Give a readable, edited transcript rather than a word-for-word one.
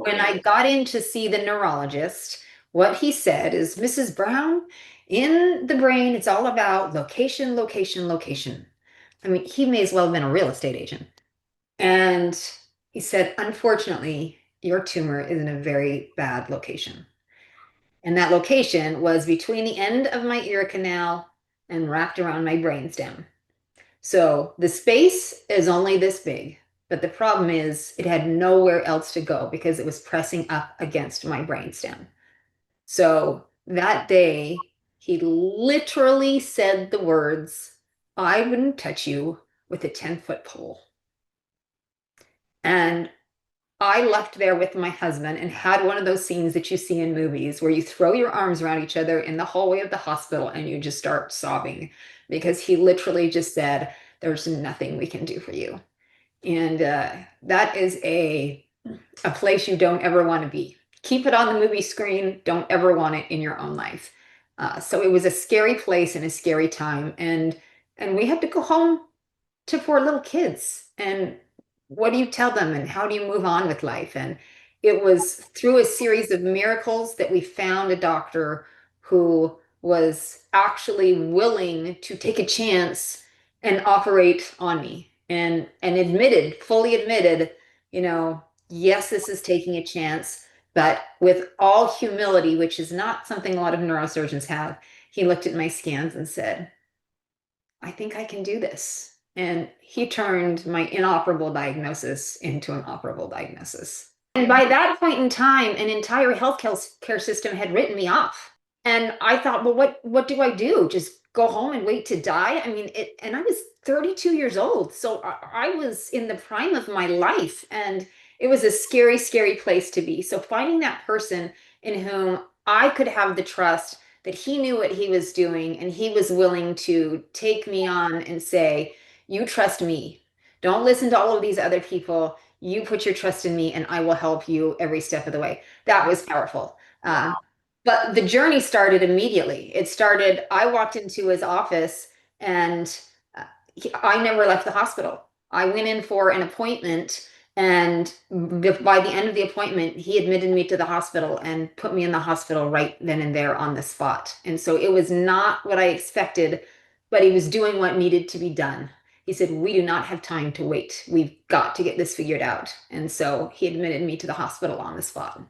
when I got in to see the neurologist, what he said is, Mrs. Brown, in the brain, it's all about location, location, location. I mean, he may as well have been a real estate agent. And he said, unfortunately, your tumor is in a very bad location. And that location was between the end of my ear canal and wrapped around my brainstem. So the space is only this big, but the problem is it had nowhere else to go because it was pressing up against my brainstem. So that day, he literally said the words, I wouldn't touch you with a 10-foot pole. And I left there with my husband and had one of those scenes that you see in movies where you throw your arms around each other in the hallway of the hospital and you just start sobbing because he literally just said, there's nothing we can do for you. And that is a place you don't ever want to be. Keep it on the movie screen. Don't ever want it in your own life. So it was a scary place and a scary time. And we had to go home to 4 little kids. And what do you tell them and how do you move on with life? And it was through a series of miracles that we found a doctor who was actually willing to take a chance and operate on me and admitted, fully admitted, yes, this is taking a chance, but with all humility, which is not something a lot of neurosurgeons have, he looked at my scans and said, I think I can do this. And he turned my inoperable diagnosis into an operable diagnosis. And by that point in time, an entire healthcare system had written me off. And I thought, well, what do I do? Just go home and wait to die? I mean, and I was 32 years old. So I was in the prime of my life. And it was a scary, scary place to be. So finding that person in whom I could have the trust that he knew what he was doing and he was willing to take me on and say, you trust me. Don't listen to all of these other people. You put your trust in me and I will help you every step of the way. That was powerful. But the journey started immediately. It started, I walked into his office and I never left the hospital. I went in for an appointment, and by the end of the appointment, he admitted me to the hospital and put me in the hospital right then and there on the spot. And so it was not what I expected, but he was doing what needed to be done. He said, we do not have time to wait. We've got to get this figured out. And so he admitted me to the hospital on the spot.